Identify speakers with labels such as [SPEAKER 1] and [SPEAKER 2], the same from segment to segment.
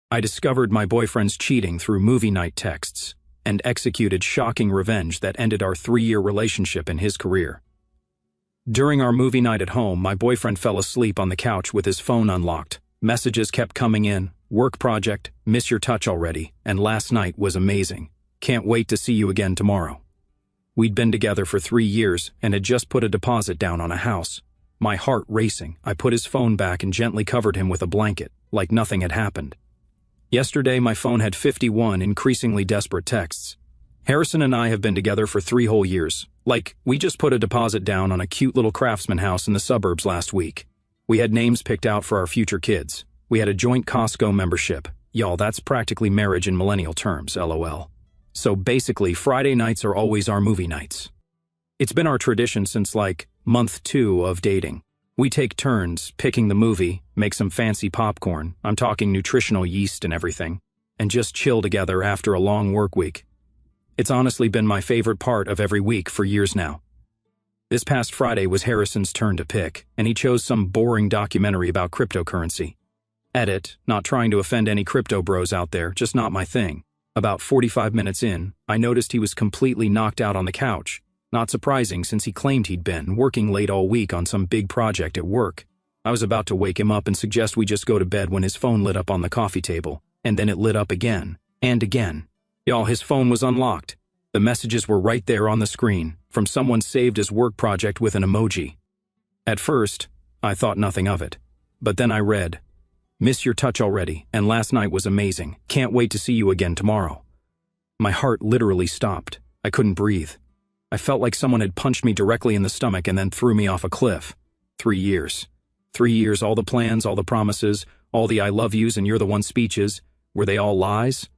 [SPEAKER 1] I discovered my boyfriend's cheating through movie night texts and executed shocking revenge that ended our 3-year relationship and his career. During our movie night at home, my boyfriend fell asleep on the couch with his phone unlocked. Messages kept coming in: work project, miss your touch already, and last night was amazing. Can't wait to see you again tomorrow. We'd been together for 3 years and had just put a deposit down on a house. My heart racing, I put his phone back and gently covered him with a blanket, like nothing had happened. Yesterday, my phone had 51 increasingly desperate texts. Harrison and I have been together for 3 whole years. Like, we just put a deposit down on a cute little craftsman house in the suburbs last week. We had names picked out for our future kids. We had a joint Costco membership. Y'all, that's practically marriage in millennial terms, LOL. So basically, Friday nights are always our movie nights. It's been our tradition since like month 2 of dating. We take turns picking the movie, make some fancy popcorn, I'm talking nutritional yeast and everything, and just chill together after a long work week. It's honestly been my favorite part of every week for years now. This past Friday was Harrison's turn to pick, and he chose some boring documentary about cryptocurrency. Edit, not trying to offend any crypto bros out there, just not my thing. About 45 minutes in, I noticed he was completely knocked out on the couch. Not surprising since he claimed he'd been working late all week on some big project at work. I was about to wake him up and suggest we just go to bed when his phone lit up on the coffee table, and then it lit up again, and again. Y'all, his phone was unlocked. The messages were right there on the screen, from someone saved his work project with an emoji. At first, I thought nothing of it. But then I read, "Miss your touch already, and last night was amazing. Can't wait to see you again tomorrow." My heart literally stopped. I couldn't breathe. I felt like someone had punched me directly in the stomach and then threw me off a cliff. 3 years. 3 years, all the plans, all the promises, all the I love yous and you're the one speeches. Were they all lies?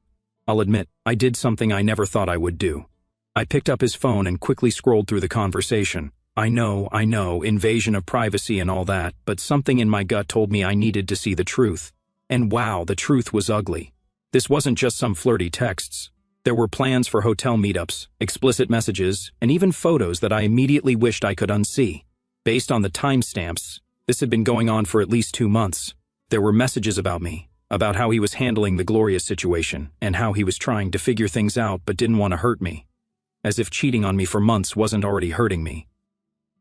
[SPEAKER 1] I'll admit, I did something I never thought I would do. I picked up his phone and quickly scrolled through the conversation. I know, invasion of privacy and all that, but something in my gut told me I needed to see the truth. And wow, the truth was ugly. This wasn't just some flirty texts. There were plans for hotel meetups, explicit messages, and even photos that I immediately wished I could unsee. Based on the timestamps, this had been going on for at least 2 months. There were messages about me, about how he was handling the Gloria situation, and how he was trying to figure things out but didn't want to hurt me. As if cheating on me for months wasn't already hurting me.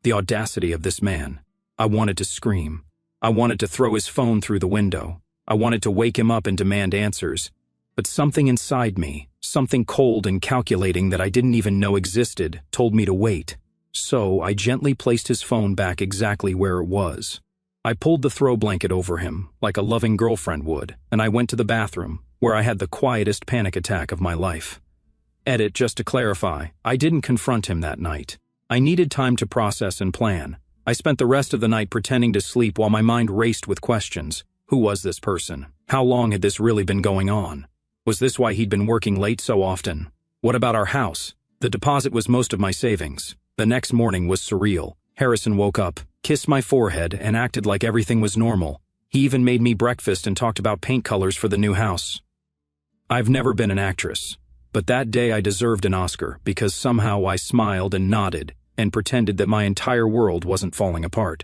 [SPEAKER 1] The audacity of this man. I wanted to scream. I wanted to throw his phone through the window. I wanted to wake him up and demand answers. But something inside me, something cold and calculating that I didn't even know existed, told me to wait. So I gently placed his phone back exactly where it was. I pulled the throw blanket over him, like a loving girlfriend would, and I went to the bathroom, where I had the quietest panic attack of my life. Edit, just to clarify, I didn't confront him that night. I needed time to process and plan. I spent the rest of the night pretending to sleep while my mind raced with questions. Who was this person? How long had this really been going on? Was this why he'd been working late so often? What about our house? The deposit was most of my savings. The next morning was surreal. Harrison woke up, kissed my forehead, and acted like everything was normal. He even made me breakfast and talked about paint colors for the new house. I've never been an actress, but that day I deserved an Oscar because somehow I smiled and nodded and pretended that my entire world wasn't falling apart.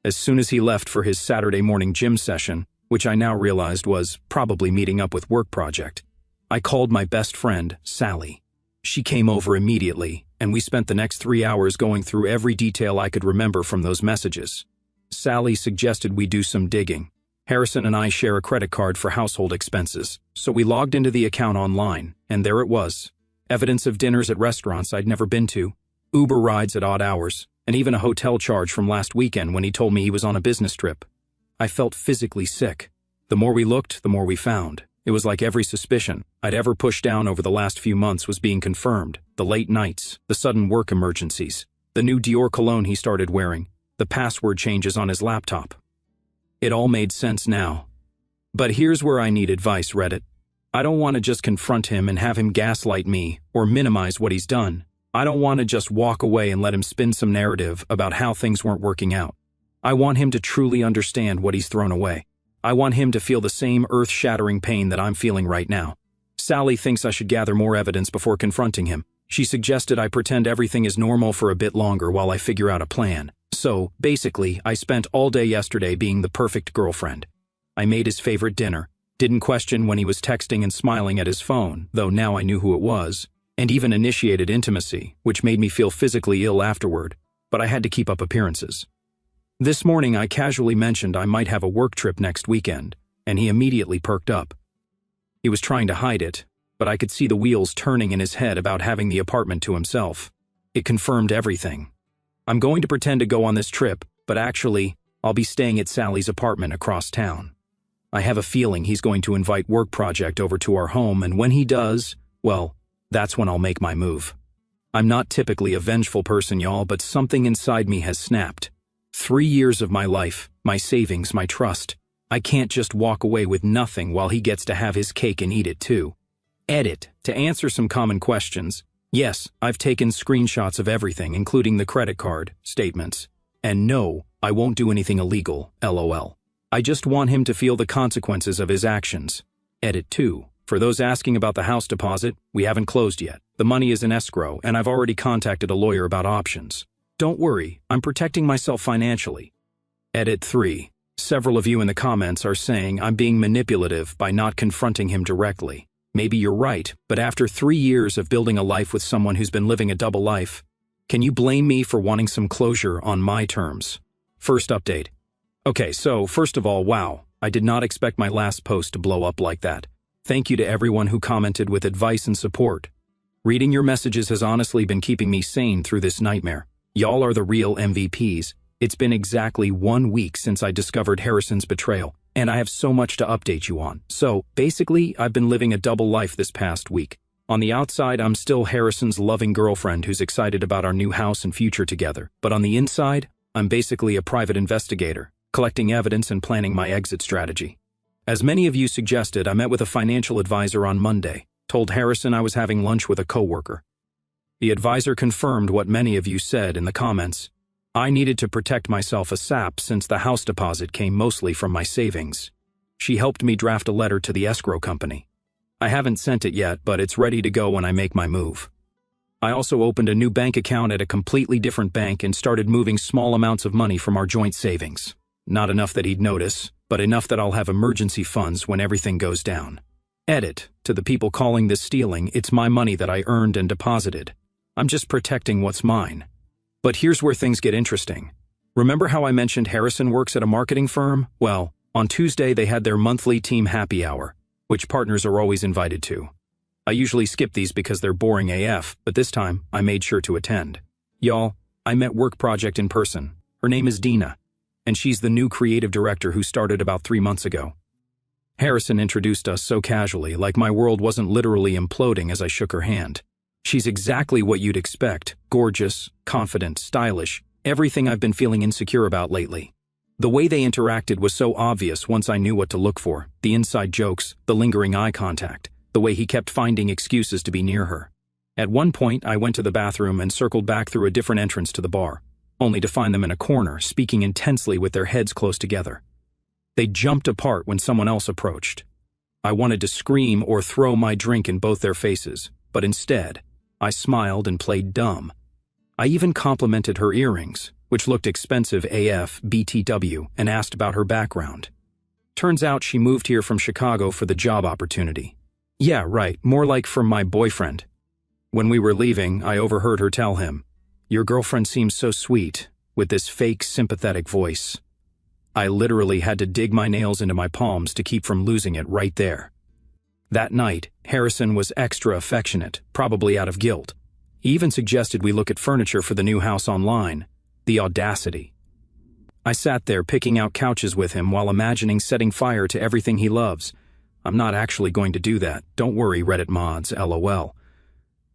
[SPEAKER 1] As soon as he left for his Saturday morning gym session, which I now realized was probably meeting up with work project, I called my best friend, Sally. She came over immediately, and we spent the next 3 hours going through every detail I could remember from those messages. Sally suggested we do some digging. Harrison and I share a credit card for household expenses, so we logged into the account online, and there it was. Evidence of dinners at restaurants I'd never been to, Uber rides at odd hours, and even a hotel charge from last weekend when he told me he was on a business trip. I felt physically sick. The more we looked, the more we found. It was like every suspicion I'd ever pushed down over the last few months was being confirmed. The late nights, the sudden work emergencies, the new Dior cologne he started wearing, the password changes on his laptop. It all made sense now. But here's where I need advice, Reddit. I don't want to just confront him and have him gaslight me or minimize what he's done. I don't want to just walk away and let him spin some narrative about how things weren't working out. I want him to truly understand what he's thrown away. I want him to feel the same earth-shattering pain that I'm feeling right now. Sally thinks I should gather more evidence before confronting him. She suggested I pretend everything is normal for a bit longer while I figure out a plan. So, basically, I spent all day yesterday being the perfect girlfriend. I made his favorite dinner, Didn't question when he was texting and smiling at his phone, though now I knew who it was, and even initiated intimacy, which made me feel physically ill afterward, but I had to keep up appearances. This morning I casually mentioned I might have a work trip next weekend, and he immediately perked up. He was trying to hide it, but I could see the wheels turning in his head about having the apartment to himself. It confirmed everything. I'm going to pretend to go on this trip, but actually, I'll be staying at Sally's apartment across town. I have a feeling he's going to invite work project over to our home, and when he does, well, that's when I'll make my move. I'm not typically a vengeful person, y'all, but something inside me has snapped. 3 years of my life, my savings, my trust. I can't just walk away with nothing while he gets to have his cake and eat it too. Edit. To answer some common questions, yes, I've taken screenshots of everything, including the credit card, statements. And no, I won't do anything illegal, LOL. I just want him to feel the consequences of his actions. Edit 2. For those asking about the house deposit, we haven't closed yet. The money is in escrow, and I've already contacted a lawyer about options. Don't worry, I'm protecting myself financially. Edit 3. Several of you in the comments are saying I'm being manipulative by not confronting him directly. Maybe you're right, but after 3 years of building a life with someone who's been living a double life, can you blame me for wanting some closure on my terms? First update. Okay, so first of all, wow, I did not expect my last post to blow up like that. Thank you to everyone who commented with advice and support. Reading your messages has honestly been keeping me sane through this nightmare. Y'all are the real MVPs. It's been exactly 1 week since I discovered Harrison's betrayal, and I have so much to update you on. So, basically, I've been living a double life this past week. On the outside, I'm still Harrison's loving girlfriend who's excited about our new house and future together. But on the inside, I'm basically a private investigator, collecting evidence and planning my exit strategy. As many of you suggested, I met with a financial advisor on Monday, told Harrison I was having lunch with a coworker. The advisor confirmed what many of you said in the comments. I needed to protect myself ASAP since the house deposit came mostly from my savings. She helped me draft a letter to the escrow company. I haven't sent it yet, but it's ready to go when I make my move. I also opened a new bank account at a completely different bank and started moving small amounts of money from our joint savings. Not enough that he'd notice, but enough that I'll have emergency funds when everything goes down. Edit. To the people calling this stealing, it's my money that I earned and deposited. I'm just protecting what's mine. But here's where things get interesting. Remember how I mentioned Harrison works at a marketing firm? Well, on Tuesday they had their monthly team happy hour, which partners are always invited to. I usually skip these because they're boring AF, but this time I made sure to attend. Y'all, I met Work Project in person. Her name is Dina, and she's the new creative director who started about 3 months ago. Harrison introduced us so casually, like my world wasn't literally imploding as I shook her hand. She's exactly what you'd expect, gorgeous, confident, stylish, everything I've been feeling insecure about lately. The way they interacted was so obvious once I knew what to look for, the inside jokes, the lingering eye contact, the way he kept finding excuses to be near her. At one point, I went to the bathroom and circled back through a different entrance to the bar, only to find them in a corner, speaking intensely with their heads close together. They jumped apart when someone else approached. I wanted to scream or throw my drink in both their faces, but instead, I smiled and played dumb. I even complimented her earrings, which looked expensive AF BTW, and asked about her background. Turns out she moved here from Chicago for the job opportunity. Yeah, right, more like from my boyfriend. When we were leaving, I overheard her tell him, "Your girlfriend seems so sweet," with this fake sympathetic voice. I literally had to dig my nails into my palms to keep from losing it right there. That night, Harrison was extra affectionate, probably out of guilt. He even suggested we look at furniture for the new house online. The audacity. I sat there picking out couches with him while imagining setting fire to everything he loves. I'm not actually going to do that. Don't worry, Reddit mods, LOL.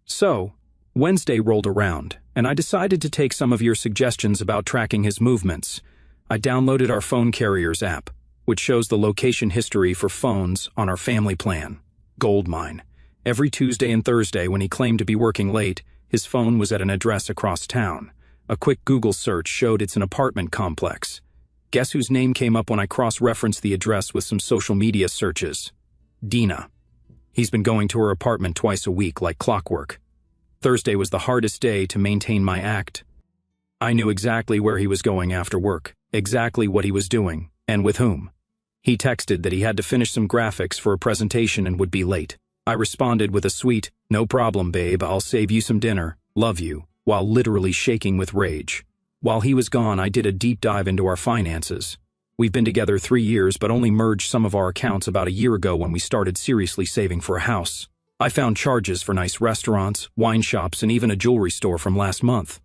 [SPEAKER 1] So, Wednesday rolled around, and I decided to take some of your suggestions about tracking his movements. I downloaded our phone carrier's app, which shows the location history for phones on our family plan. Goldmine. Every Tuesday and Thursday when he claimed to be working late, his phone was at an address across town. A quick Google search showed it's an apartment complex. Guess whose name came up when I cross-referenced the address with some social media searches? Dina. He's been going to her apartment twice a week like clockwork. Thursday was the hardest day to maintain my act. I knew exactly where he was going after work, exactly what he was doing, and with whom. He texted that he had to finish some graphics for a presentation and would be late. I responded with a sweet, "No problem, babe, I'll save you some dinner, love you," while literally shaking with rage. While he was gone, I did a deep dive into our finances. We've been together 3 years, but only merged some of our accounts about a year ago when we started seriously saving for a house. I found charges for nice restaurants, wine shops, and even a jewelry store from last month.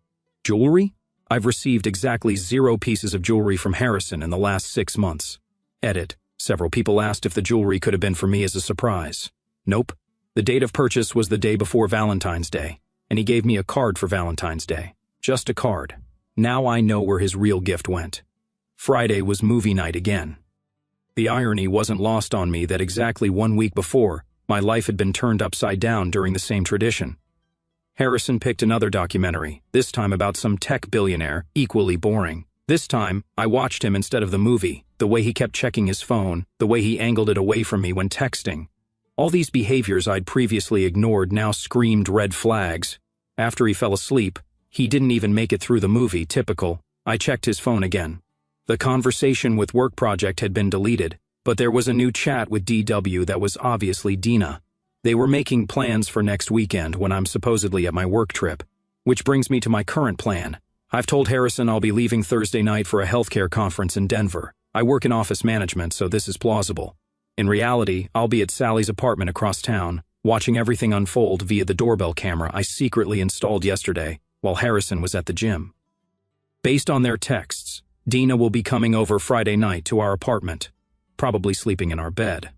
[SPEAKER 1] Jewelry? I've received exactly 0 pieces of jewelry from Harrison in the last 6 months. Edit. Several people asked if the jewelry could have been for me as a surprise. Nope. The date of purchase was the day before Valentine's Day, and he gave me a card for Valentine's Day. Just a card. Now I know where his real gift went. Friday was movie night again. The irony wasn't lost on me that exactly 1 week before, my life had been turned upside down during the same tradition. Harrison picked another documentary, this time about some tech billionaire, equally boring. This time, I watched him instead of the movie, the way he kept checking his phone, the way he angled it away from me when texting. All these behaviors I'd previously ignored now screamed red flags. After he fell asleep, he didn't even make it through the movie, typical. I checked his phone again. The conversation with work project had been deleted, but there was a new chat with DW that was obviously Dina. They were making plans for next weekend when I'm supposedly at my work trip. Which brings me to my current plan. I've told Harrison I'll be leaving Thursday night for a healthcare conference in Denver. I work in office management, so this is plausible. In reality, I'll be at Sally's apartment across town, watching everything unfold via the doorbell camera I secretly installed yesterday while Harrison was at the gym. Based on their texts, Dina will be coming over Friday night to our apartment, probably sleeping in our bed.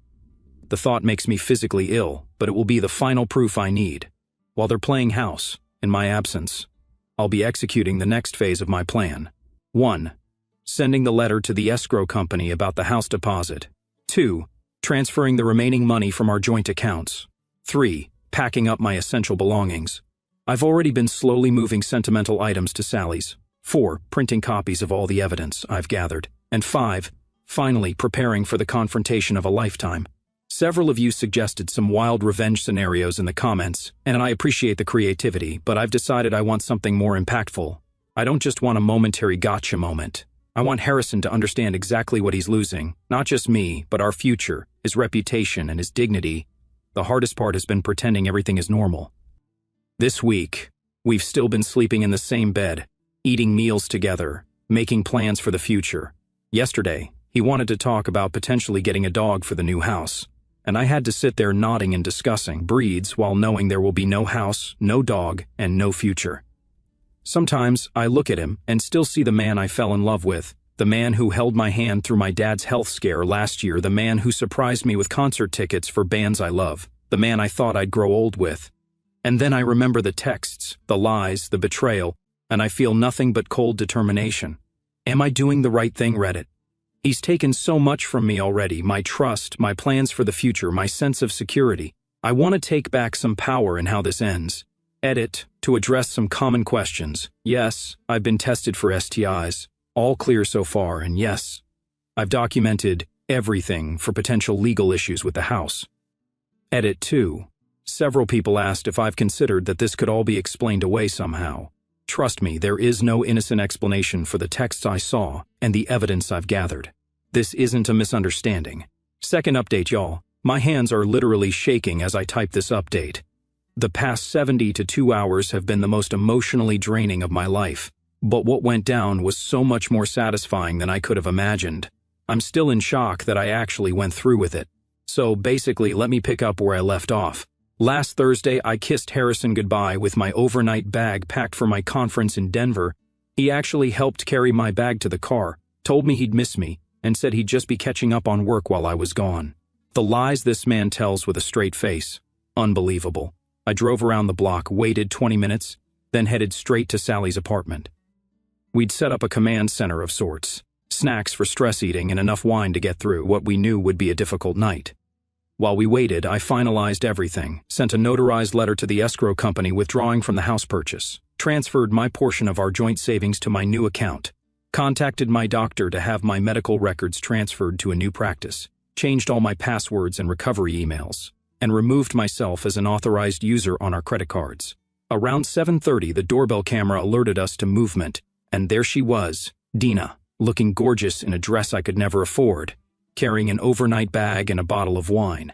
[SPEAKER 1] The thought makes me physically ill, but it will be the final proof I need. While they're playing house, in my absence, I'll be executing the next phase of my plan. 1. Sending the letter to the escrow company about the house deposit. 2. Transferring the remaining money from our joint accounts. 3. Packing up my essential belongings. I've already been slowly moving sentimental items to Sally's. 4. Printing copies of all the evidence I've gathered. And 5. Finally preparing for the confrontation of a lifetime. Several of you suggested some wild revenge scenarios in the comments, and I appreciate the creativity, but I've decided I want something more impactful. I don't just want a momentary gotcha moment. I want Harrison to understand exactly what he's losing, not just me, but our future, his reputation, and his dignity. The hardest part has been pretending everything is normal. This week, we've still been sleeping in the same bed, eating meals together, making plans for the future. Yesterday, he wanted to talk about potentially getting a dog for the new house, and I had to sit there nodding and discussing breeds while knowing there will be no house, no dog, and no future. Sometimes I look at him and still see the man I fell in love with, the man who held my hand through my dad's health scare last year, the man who surprised me with concert tickets for bands I love, the man I thought I'd grow old with. And then I remember the texts, the lies, the betrayal, and I feel nothing but cold determination. Am I doing the right thing, Reddit? He's taken so much from me already, my trust, my plans for the future, my sense of security. I want to take back some power in how this ends. Edit, to address some common questions. Yes, I've been tested for STIs. All clear so far, and yes, I've documented everything for potential legal issues with the house. Edit 2. Several people asked if I've considered that this could all be explained away somehow. Trust me, there is no innocent explanation for the texts I saw and the evidence I've gathered. This isn't a misunderstanding. Second update, y'all. My hands are literally shaking as I type this update. The past 72 hours have been the most emotionally draining of my life, but what went down was so much more satisfying than I could have imagined. I'm still in shock that I actually went through with it. So basically, let me pick up where I left off. Last Thursday, I kissed Harrison goodbye with my overnight bag packed for my conference in Denver. He actually helped carry my bag to the car, told me he'd miss me, and said he'd just be catching up on work while I was gone. The lies this man tells with a straight face. Unbelievable. I drove around the block, waited 20 minutes, then headed straight to Sally's apartment. We'd set up a command center of sorts, snacks for stress eating and enough wine to get through what we knew would be a difficult night. While we waited, I finalized everything, sent a notarized letter to the escrow company withdrawing from the house purchase, transferred my portion of our joint savings to my new account, contacted my doctor to have my medical records transferred to a new practice, changed all my passwords and recovery emails, and removed myself as an authorized user on our credit cards. Around 7:30, the doorbell camera alerted us to movement, and there she was, Dina, looking gorgeous in a dress I could never afford. carrying an overnight bag and a bottle of wine.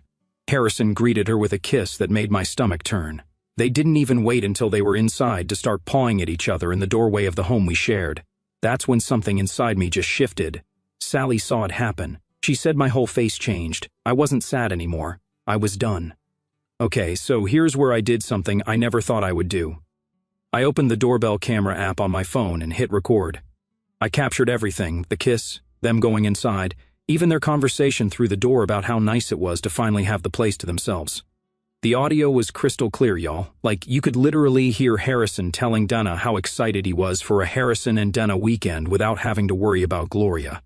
[SPEAKER 1] Harrison greeted her with a kiss that made my stomach turn. They didn't even wait until they were inside to start pawing at each other in the doorway of the home we shared. That's when something inside me just shifted. Sally saw it happen. She said my whole face changed. I wasn't sad anymore. I was done. Okay, so here's where I did something I never thought I would do. I opened the doorbell camera app on my phone and hit record. I captured everything, the kiss, them going inside, even their conversation through the door about how nice it was to finally have the place to themselves. The audio was crystal clear, y'all. Like, you could literally hear Harrison telling Dana how excited he was for a Harrison and Dana weekend without having to worry about Gloria.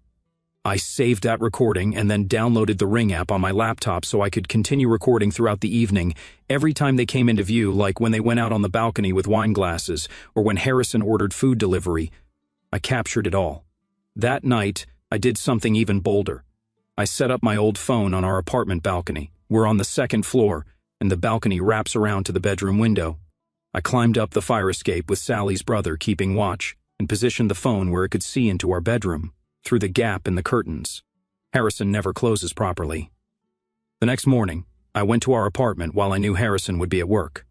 [SPEAKER 1] I saved that recording and then downloaded the Ring app on my laptop so I could continue recording throughout the evening every time they came into view, like when they went out on the balcony with wine glasses or when Harrison ordered food delivery. I captured it all. That night, I did something even bolder. I set up my old phone on our apartment balcony. We're on the second floor, and the balcony wraps around to the bedroom window. I climbed up the fire escape with Sally's brother keeping watch and positioned the phone where it could see into our bedroom, through the gap in the curtains. Harrison never closes properly. The next morning, I went to our apartment while I knew Harrison would be at work.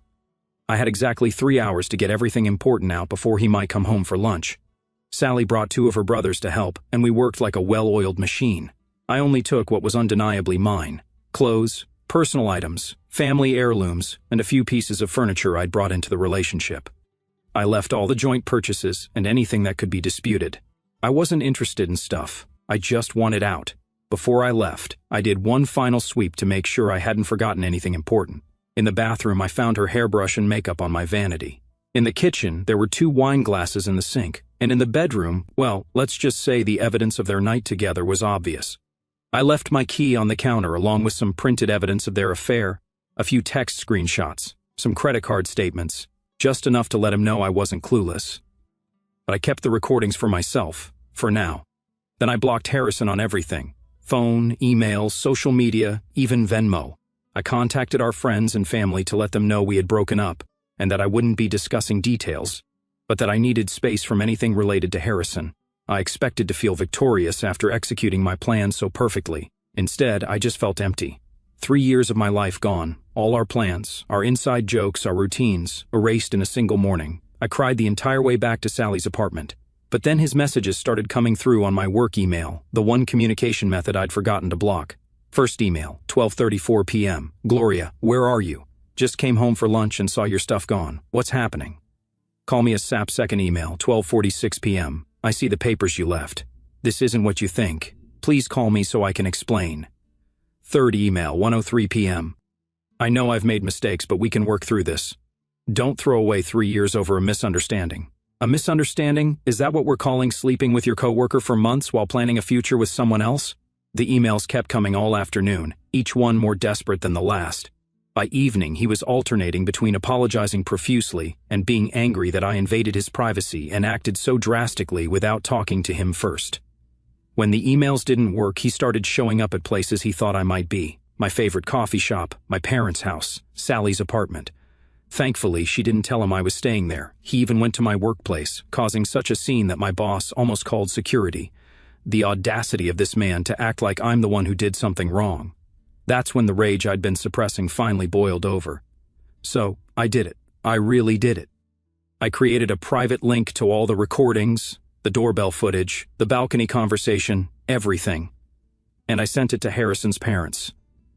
[SPEAKER 1] I had exactly 3 hours to get everything important out before he might come home for lunch. Sally brought 2 of her brothers to help, and we worked like a well-oiled machine. I only took what was undeniably mine: clothes, personal items, family heirlooms, and a few pieces of furniture I'd brought into the relationship. I left all the joint purchases and anything that could be disputed. I wasn't interested in stuff. I just wanted out. Before I left, I did one final sweep to make sure I hadn't forgotten anything important. In the bathroom, I found her hairbrush and makeup on my vanity. In the kitchen, there were 2 wine glasses in the sink. And in the bedroom, well, let's just say the evidence of their night together was obvious. I left my key on the counter along with some printed evidence of their affair, a few text screenshots, some credit card statements, just enough to let him know I wasn't clueless. But I kept the recordings for myself, for now. Then I blocked Harrison on everything: phone, email, social media, even Venmo. I contacted our friends and family to let them know we had broken up and that I wouldn't be discussing details, but that I needed space from anything related to Harrison. I expected to feel victorious after executing my plan so perfectly. Instead, I just felt empty. 3 years of my life gone, all our plans, our inside jokes, our routines, erased in a single morning. I cried the entire way back to Sally's apartment. But then his messages started coming through on my work email, the one communication method I'd forgotten to block. First email, 12:34 p.m. Gloria, where are you? Just came home for lunch and saw your stuff gone. What's happening? Call me a sap. Second email, 12:46 p.m. I see the papers you left. This isn't what you think. Please call me so I can explain. Third email, 1:03 p.m. I know I've made mistakes, but we can work through this. Don't throw away 3 years over a misunderstanding. A misunderstanding? Is that what we're calling sleeping with your coworker for months while planning a future with someone else? The emails kept coming all afternoon, each one more desperate than the last. By evening, he was alternating between apologizing profusely and being angry that I invaded his privacy and acted so drastically without talking to him first. When the emails didn't work, he started showing up at places he thought I might be: my favorite coffee shop, my parents' house, Sally's apartment. Thankfully, she didn't tell him I was staying there. He even went to my workplace, causing such a scene that my boss almost called security. The audacity of this man to act like I'm the one who did something wrong. That's when the rage I'd been suppressing finally boiled over. So, I did it. I really did it. I created a private link to all the recordings, the doorbell footage, the balcony conversation, everything. And I sent it to Harrison's parents.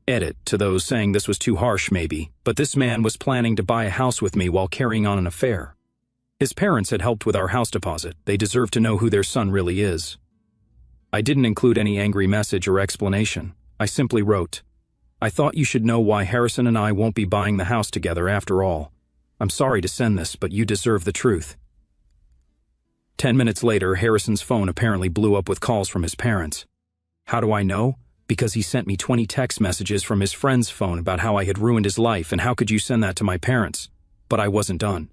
[SPEAKER 1] Edit, to those saying this was too harsh maybe, but this man was planning to buy a house with me while carrying on an affair. His parents had helped with our house deposit. They deserve to know who their son really is. I didn't include any angry message or explanation. I simply wrote, I thought you should know why Harrison and I won't be buying the house together after all. I'm sorry to send this, but you deserve the truth. 10 minutes later, Harrison's phone apparently blew up with calls from his parents. How do I know? Because he sent me 20 text messages from his friend's phone about how I had ruined his life and how could you send that to my parents? But I wasn't done.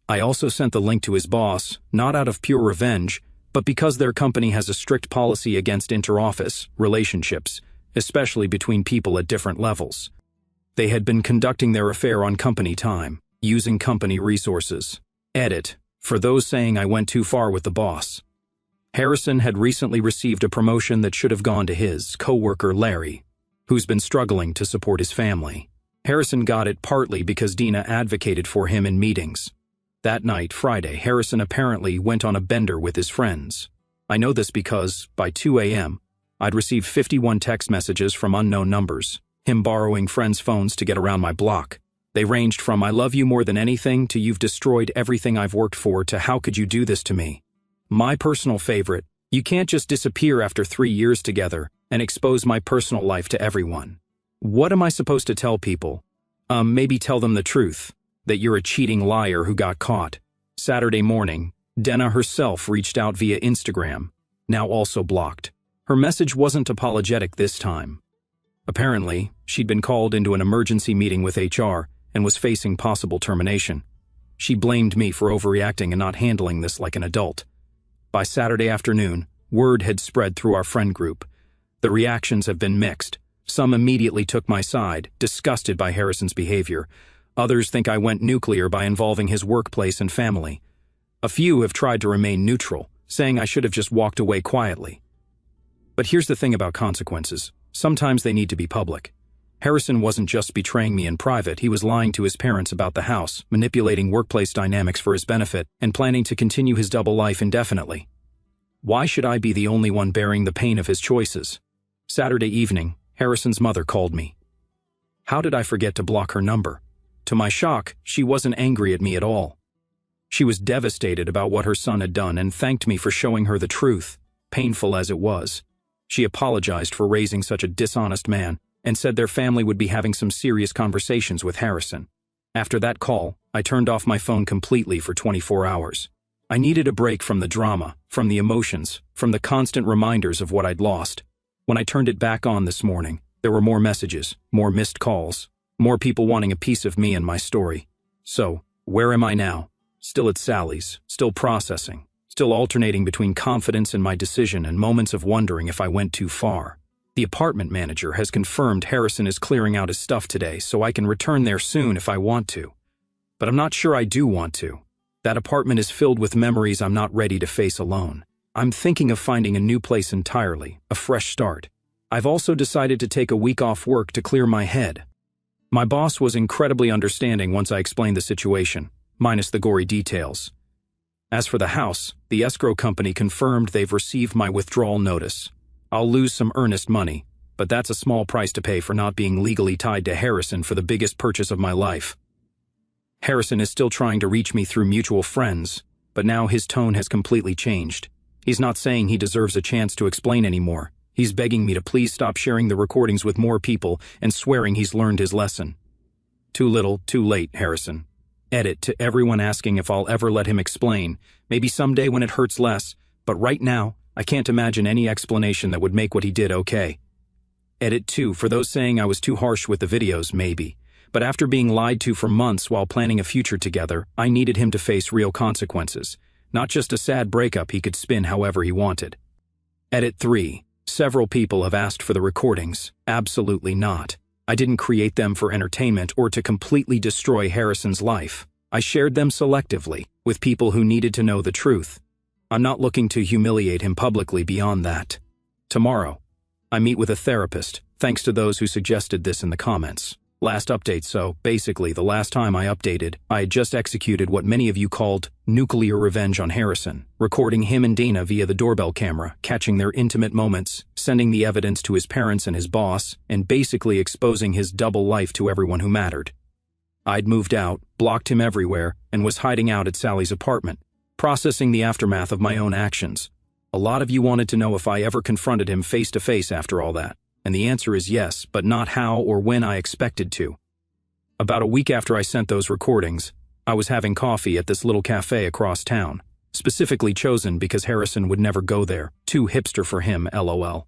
[SPEAKER 1] I also sent the link to his boss, not out of pure revenge, but because their company has a strict policy against interoffice relationships, especially between people at different levels. They had been conducting their affair on company time, using company resources. Edit, for those saying I went too far with the boss. Harrison had recently received a promotion that should have gone to his co-worker Larry, who's been struggling to support his family. Harrison got it partly because Dina advocated for him in meetings. That night, Friday, Harrison apparently went on a bender with his friends. I know this because, by 2 a.m., I'd received 51 text messages from unknown numbers, him borrowing friends' phones to get around my block. They ranged from "I love you more than anything" to "You've destroyed everything I've worked for" to "How could you do this to me?" My personal favorite: "You can't just disappear after 3 years together and expose my personal life to everyone. What am I supposed to tell people? Maybe tell them the truth, that you're a cheating liar who got caught." Saturday morning, Dina herself reached out via Instagram, now also blocked. Her message wasn't apologetic this time. Apparently, she'd been called into an emergency meeting with HR and was facing possible termination. She blamed me for overreacting and not handling this like an adult. By Saturday afternoon, word had spread through our friend group. The reactions have been mixed. Some immediately took my side, disgusted by Harrison's behavior. Others think I went nuclear by involving his workplace and family. A few have tried to remain neutral, saying I should have just walked away quietly. But here's the thing about consequences. Sometimes they need to be public. Harrison wasn't just betraying me in private, he was lying to his parents about the house, manipulating workplace dynamics for his benefit, and planning to continue his double life indefinitely. Why should I be the only one bearing the pain of his choices? Saturday evening, Harrison's mother called me. How did I forget to block her number? To my shock, she wasn't angry at me at all. She was devastated about what her son had done and thanked me for showing her the truth, painful as it was. She apologized for raising such a dishonest man and said their family would be having some serious conversations with Harrison. After that call, I turned off my phone completely for 24 hours. I needed a break from the drama, from the emotions, from the constant reminders of what I'd lost. When I turned it back on this morning, there were more messages, more missed calls, more people wanting a piece of me and my story. So, where am I now? Still at Sally's, still processing, still alternating between confidence in my decision and moments of wondering if I went too far. The apartment manager has confirmed Harrison is clearing out his stuff today, so I can return there soon if I want to. But I'm not sure I do want to. That apartment is filled with memories I'm not ready to face alone. I'm thinking of finding a new place entirely, a fresh start. I've also decided to take a week off work to clear my head. My boss was incredibly understanding once I explained the situation, minus the gory details. As for the house, the escrow company confirmed they've received my withdrawal notice. I'll lose some earnest money, but that's a small price to pay for not being legally tied to Harrison for the biggest purchase of my life. Harrison is still trying to reach me through mutual friends, but now his tone has completely changed. He's not saying he deserves a chance to explain anymore. He's begging me to please stop sharing the recordings with more people and swearing he's learned his lesson. Too little, too late, Harrison. Edit to everyone asking if I'll ever let him explain, maybe someday when it hurts less, but right now, I can't imagine any explanation that would make what he did okay. Edit 2 for those saying I was too harsh with the videos, maybe. But after being lied to for months while planning a future together, I needed him to face real consequences, not just a sad breakup he could spin however he wanted. Edit 3. Several people have asked for the recordings. Absolutely not. I didn't create them for entertainment or to completely destroy Harrison's life. I shared them selectively, with people who needed to know the truth. I'm not looking to humiliate him publicly beyond that. Tomorrow, I meet with a therapist, thanks to those who suggested this in the comments. Last update, so basically the last time I updated, I had just executed what many of you called nuclear revenge on Harrison, recording him and Dina via the doorbell camera, catching their intimate moments, sending the evidence to his parents and his boss, and basically exposing his double life to everyone who mattered. I'd moved out, blocked him everywhere, and was hiding out at Sally's apartment, processing the aftermath of my own actions. A lot of you wanted to know if I ever confronted him face to face after all that. And the answer is yes, but not how or when I expected to. About a week after I sent those recordings, I was having coffee at this little cafe across town, specifically chosen because Harrison would never go there, too hipster for him, lol.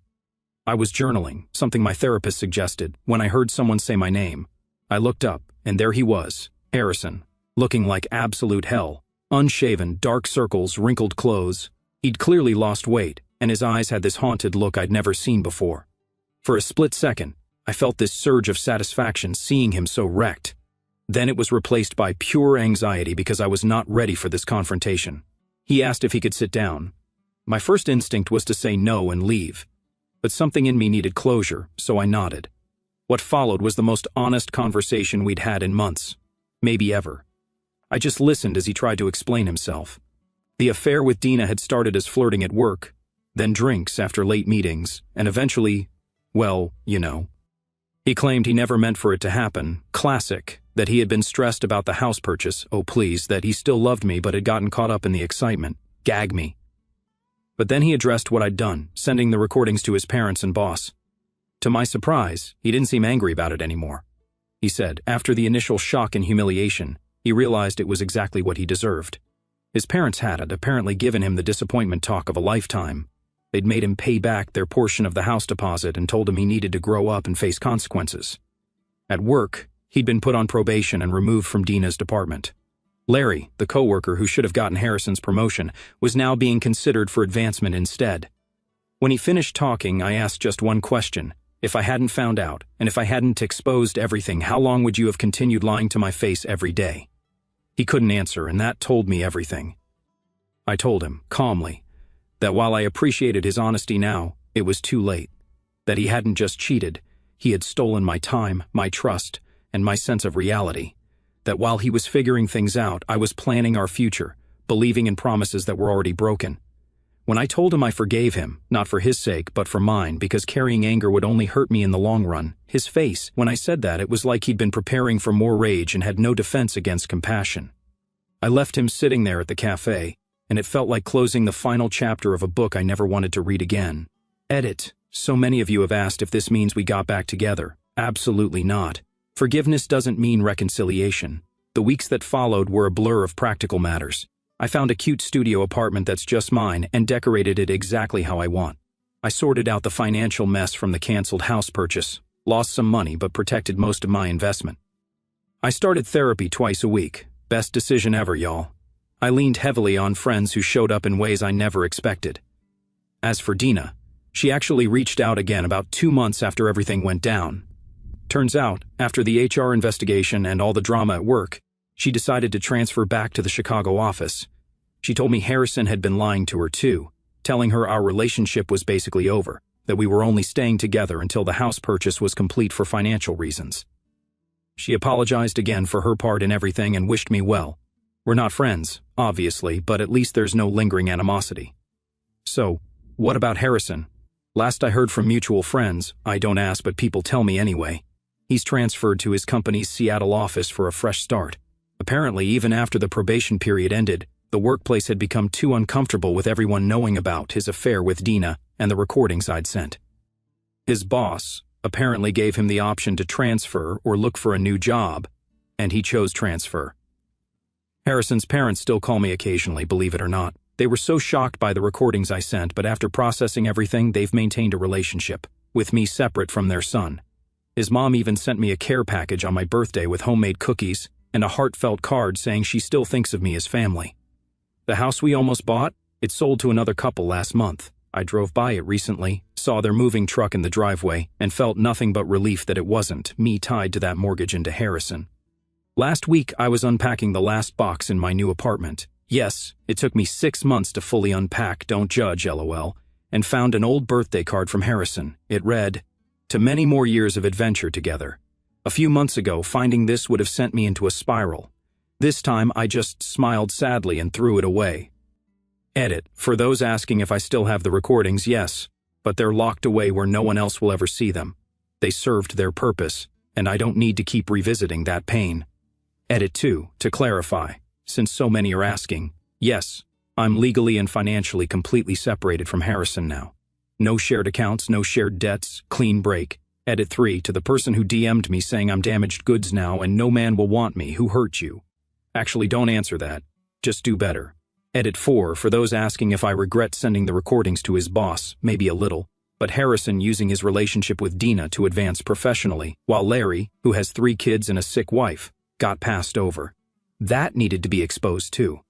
[SPEAKER 1] I was journaling, something my therapist suggested, when I heard someone say my name. I looked up, and there he was, Harrison, looking like absolute hell. Unshaven, dark circles, wrinkled clothes. He'd clearly lost weight, and his eyes had this haunted look I'd never seen before. For a split second, I felt this surge of satisfaction seeing him so wrecked. Then it was replaced by pure anxiety because I was not ready for this confrontation. He asked if he could sit down. My first instinct was to say no and leave, but something in me needed closure, so I nodded. What followed was the most honest conversation we'd had in months, maybe ever. I just listened as he tried to explain himself. The affair with Dina had started as flirting at work, then drinks after late meetings, and eventually, well, you know. He claimed he never meant for it to happen, classic, that he had been stressed about the house purchase, oh please, that he still loved me but had gotten caught up in the excitement, gag me. But then he addressed what I'd done, sending the recordings to his parents and boss. To my surprise, he didn't seem angry about it anymore. He said, after the initial shock and humiliation, he realized it was exactly what he deserved. His parents had apparently given him the disappointment talk of a lifetime. They'd made him pay back their portion of the house deposit and told him he needed to grow up and face consequences. At work, he'd been put on probation and removed from Dina's department. Larry, the coworker who should have gotten Harrison's promotion, was now being considered for advancement instead. When he finished talking, I asked just one question. If I hadn't found out, and if I hadn't exposed everything, how long would you have continued lying to my face every day? He couldn't answer, and that told me everything. I told him, calmly, that while I appreciated his honesty now, it was too late. That he hadn't just cheated, he had stolen my time, my trust, and my sense of reality. That while he was figuring things out, I was planning our future, believing in promises that were already broken. When I told him I forgave him, not for his sake, but for mine, because carrying anger would only hurt me in the long run, his face, when I said that, it was like he'd been preparing for more rage and had no defense against compassion. I left him sitting there at the cafe, and it felt like closing the final chapter of a book I never wanted to read again. Edit. So many of you have asked if this means we got back together. Absolutely not. Forgiveness doesn't mean reconciliation. The weeks that followed were a blur of practical matters. I found a cute studio apartment that's just mine and decorated it exactly how I want. I sorted out the financial mess from the canceled house purchase, lost some money but protected most of my investment. I started therapy twice a week. Best decision ever, y'all. I leaned heavily on friends who showed up in ways I never expected. As for Dina, she actually reached out again about 2 months after everything went down. Turns out, after the HR investigation and all the drama at work, she decided to transfer back to the Chicago office. She told me Harrison had been lying to her too, telling her our relationship was basically over, that we were only staying together until the house purchase was complete for financial reasons. She apologized again for her part in everything and wished me well. We're not friends, obviously, but at least there's no lingering animosity. So, what about Harrison? Last I heard from mutual friends, I don't ask but people tell me anyway, he's transferred to his company's Seattle office for a fresh start. Apparently, even after the probation period ended, the workplace had become too uncomfortable with everyone knowing about his affair with Dina and the recordings I'd sent. His boss apparently gave him the option to transfer or look for a new job, and he chose transfer. Harrison's parents still call me occasionally, believe it or not. They were so shocked by the recordings I sent, but after processing everything, they've maintained a relationship, with me separate from their son. His mom even sent me a care package on my birthday with homemade cookies and a heartfelt card saying she still thinks of me as family. The house we almost bought, it sold to another couple last month. I drove by it recently, saw their moving truck in the driveway, and felt nothing but relief that it wasn't me tied to that mortgage into Harrison. Last week, I was unpacking the last box in my new apartment. Yes, it took me 6 months to fully unpack, don't judge, LOL, and found an old birthday card from Harrison. It read, "To many more years of adventure together." A few months ago, finding this would have sent me into a spiral. This time, I just smiled sadly and threw it away. Edit. For those asking if I still have the recordings, yes, but they're locked away where no one else will ever see them. They served their purpose, and I don't need to keep revisiting that pain. Edit 2. To clarify, since so many are asking, yes, I'm legally and financially completely separated from Harrison now. No shared accounts, no shared debts, clean break. Edit 3. To the person who DM'd me saying I'm damaged goods now and no man will want me, who hurt you? Actually, don't answer that. Just do better. Edit 4. For those asking if I regret sending the recordings to his boss, maybe a little, but Harrison using his relationship with Dina to advance professionally, while Larry, who has 3 kids and a sick wife, got passed over. That needed to be exposed too.